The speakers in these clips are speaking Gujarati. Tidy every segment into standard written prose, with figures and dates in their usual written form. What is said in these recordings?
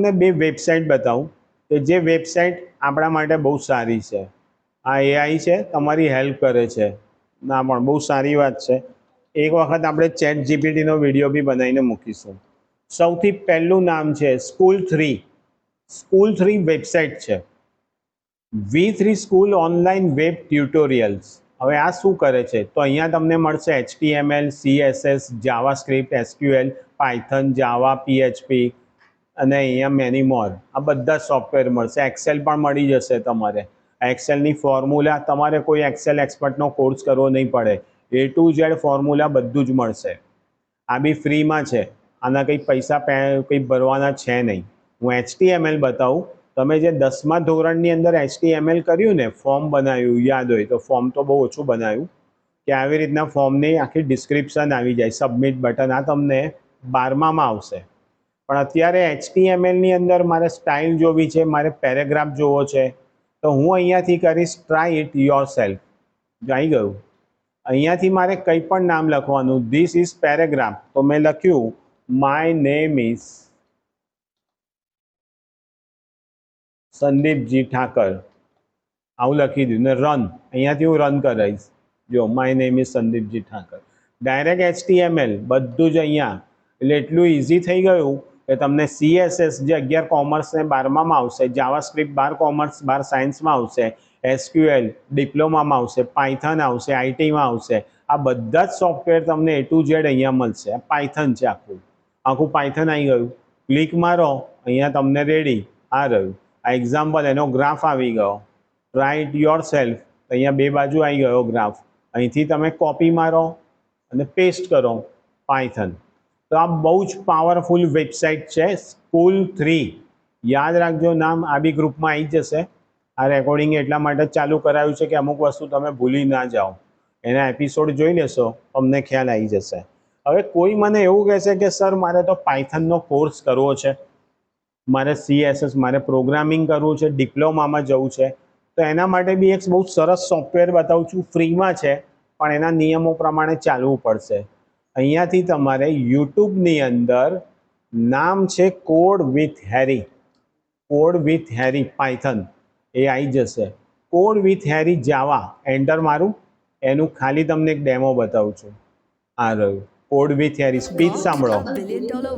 તમને બે વેબસાઇટ બતાવું કે જે વેબસાઇટ આપણા માટે બહુ સારી છે. આ એઆઈ છે, તમારી હેલ્પ કરે છે. ના પણ બહુ સારી વાત છે. એક વખત આપણે ચેટ જીપીટીનો વિડીયો બી બનાવીને મૂકીશું. સૌથી પહેલું નામ છે સ્કૂલ3. સ્કૂલ3 વેબસાઇટ છે. V3 school online web tutorials. હવે આ શું કરે છે? તો અહીંયા તમને મળશે HTML, CSS, JavaScript, SQL, Python, Java, PHP અને અહીંયા મેની મોર. આ બધા સોફ્ટવેર મળશે. એક્સેલ પણ મળી જશે તમારે. એક્સેલની ફોર્મ્યુલા, તમારે કોઈ એક્સેલ એક્સપર્ટનો કોર્સ કરવો નહીં પડે. A to Z ફોર્મ્યુલા બધું જ મળશે. આ બી ફ્રીમાં છે. આના કંઈ પૈસા કંઈ ભરવાના છે નહીં. હું HTML બતાવું. તમે જે 10મા ધોરણની અંદર HTML કર્યું ને, ફોર્મ બનાવ્યું, યાદ હોય તો, ફોર્મ તો બહુ ઓછું બનાવ્યું, કે આવી રીતના ફોર્મની આખી ડિસ્ક્રિપ્શન આવી જાય, સબમિટ બટન. આ તમને 12માં આવશે. પણ અત્યારે HTMLની અંદર મારે સ્ટાઇલ જોવી છે, મારે પેરેગ્રાફ જોવો છે, તો હું અહીંયાથી કરીશ ટ્રાય ઇટ યોર સેલ્ફ. આવી ગયું. અહીંયાથી મારે કંઈ પણ નામ લખવાનું. ધીસ ઇઝ પેરેગ્રાફ, તો મેં લખ્યું માય નેમ ઇઝ સંદીપજી ઠાકર. આવું લખી દીધું ને રન. અહીંયાથી હું રન કરાવીશ. જો માય નેમ ઇઝ સંદીપજી ઠાકર. ડાયરેક્ટ HTML બધું જ અહીંયા. એટલે એટલું ઇઝી થઈ ગયું કે તમને CSS જે 11 કોમર્સ ને 12માં આવશે, જાવાસ્ક્રિપ્ટ 12 કોમર્સ 12 સાયન્સમાં આવશે, SQL ડિપ્લોમામાં આવશે, પાયથન આવશે, ITમાં આવશે. આ બધા જ સોફ્ટવેર તમને A to Z અહીંયા મળશે. પાયથન છે આખું. આખું પાયથન આવી ગયું. ક્લિક મારો, અહીંયા તમને રેડી આ રહ્યું. આ એક્ઝામ્પલ, એનો ગ્રાફ આવી ગયો. Write your self. અહીંયા બે બાજુ આવી ગયો ગ્રાફ. અહીંથી તમે કોપી મારો અને પેસ્ટ કરો પાયથન. તો આ બહુ જ પાવરફુલ વેબસાઇટ છે સ્કૂલ3. યાદ રાખજો નામ. આ બી ગ્રુપમાં આવી જશે. આ રેકોર્ડિંગ એટલા માટે ચાલુ કરાવ્યું છે કે અમુક વસ્તુ તમે ભૂલી ના જાઓ. એના એપિસોડ જોઈ લેશો, તમને ખ્યાલ આવી જશે. હવે કોઈ મને એવું કહેશે કે સર મારે તો પાયથનનો કોર્સ કરવો છે, મારે CSS, મારે પ્રોગ્રામિંગ કરવું છે, ડિપ્લોમામાં જવું છે, તો એના માટે બી એક બહુ સરસ સોફ્ટવેર બતાવું છું. ફ્રીમાં છે, પણ એના નિયમો પ્રમાણે ચાલવું પડશે. અહીંયાથી તમારે યુટ્યુબની અંદર નામ છે code with Harry. Code with Harry Python એ આવી જશે. Code with Harry Java enter મારું. એનું ખાલી તમને એક ડેમો બતાવું છું. આ રહ્યું कोड विथ यार स्पीच सामड़ो।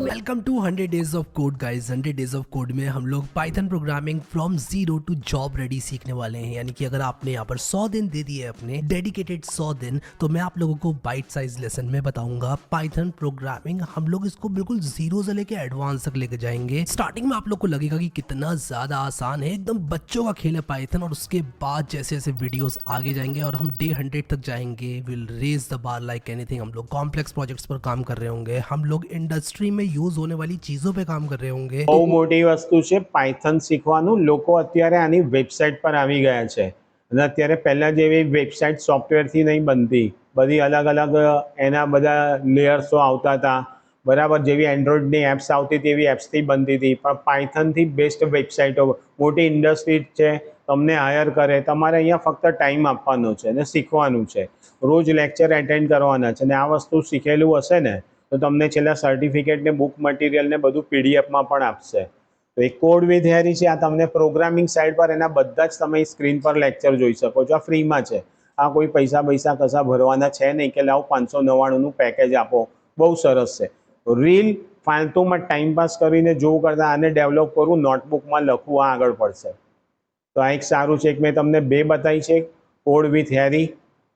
Welcome to 100 days of code guys. 100 days of code में हम लोग Python programming from zero to job ready सीखने वाले हैं। यानी कि अगर आपने यहाँ पर 100 दिन दे दिए अपने डेडिकेटेड 100 दिन, तो मैं आप लोगों को बाइट साइज लेसन में बताऊंगा पाइथन प्रोग्रामिंग। हम लोग इसको बिल्कुल जीरो से लेके एडवांस तक लेके जाएंगे। स्टार्टिंग में आप लोग को लगेगा कि कितना ज्यादा आसान है, एकदम बच्चों का खेल है पाइथन, और उसके बाद जैसे जैसे वीडियोस आगे जाएंगे और हम डे 100 तक जाएंगे, will raise the bar like anything. हम लोग कॉम्प्लेक्स प्रोजेक्ट्स पर काम कर रहे होंगे, हम लोग इंडस्ट्री में यूज होने वाली चीजों पे काम कर रहे होंगे। બહુ મોટી વસ્તુ છે પાયથન શીખવાનું। લોકો અત્યારે આની વેબસાઇટ પર આવી ગયા છે અને અત્યારે પહેલા જેવી વેબસાઇટ સોફ્ટવેરથી નહીં બનતી, બધી અલગ અલગ એના બધા લેયર્સો આવતા હતા, બરાબર, જેવી એન્ડ્રોઈડની એપ્સ આવતી હતી એવી એપ્સથી બનતી હતી, પણ પાયથનથી બેસ્ટ વેબસાઇટો, મોટી ઇન્ડસ્ટ્રી છે, તમને હાયર કરે, તમારે અહીંયા ફક્ત ટાઈમ આપવાનો છે અને શીખવાનું છે, રોજ લેક્ચર એટેન્ડ કરવાના છે, અને આ વસ્તુ શીખેલું હશે ને તો તમને છેલ્લા સર્ટિફિકેટ ને બુક મટીરિયલ ને બધું પીડીએફમાં પણ આપશે। તો એ કોડ વિથ હેરી છે, આ તમને પ્રોગ્રામિંગ સાઇડ પર એના બધા જ તમે સ્ક્રીન પર લેક્ચર જોઈ શકો છો। આ ફ્રીમાં છે, આ કોઈ પૈસા કશા ભરવાના છે નહીં કે લાવો 599નું પેકેજ આપો। બહુ સરસ છે। રીલ ફાલતુમાં ટાઈમપાસ કરીને જોવું કરતાં આને ડેવલપ કરું, નોટબુકમાં લખવું, આ આગળ પડશે। તો આ એક સારું છે, એક મેં તમને બે બતાવી છે, કોડ વિથ હેરી,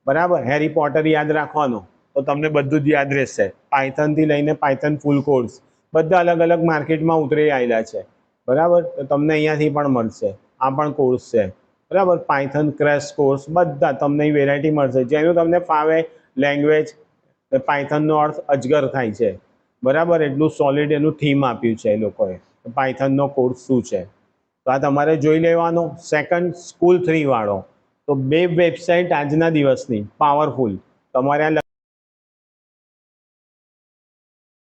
બરાબર। હેરી પોટર યાદ રાખવાનું તો તમને બધું જ યાદ રહેશે। પાયથનથી લઈને પાયથન ફૂલ કોર્સ બધા અલગ અલગ માર્કેટમાં ઉતરી આવેલા છે, બરાબર, તો તમને અહીંયાથી પણ મળશે। આ પણ કોર્સ છે, બરાબર, પાયથન ક્રેશ કોર્સ, બધા તમને વેરાયટી મળશે જેનું તમને ફાવે લેંગ્વેજ। પાયથનનો અર્થ અજગર થાય છે, બરાબર, એટલું સોલિડ એનું થીમ આપ્યું છે એ લોકોએ, પાયથનનો કોર્સ શું છે તો આ તમારે જોઈ લેવાનો। સેકન્ડ સ્કૂલ3 વાળો, તો બે વેબસાઇટ આજના દિવસની પાવરફુલ, તમારે આ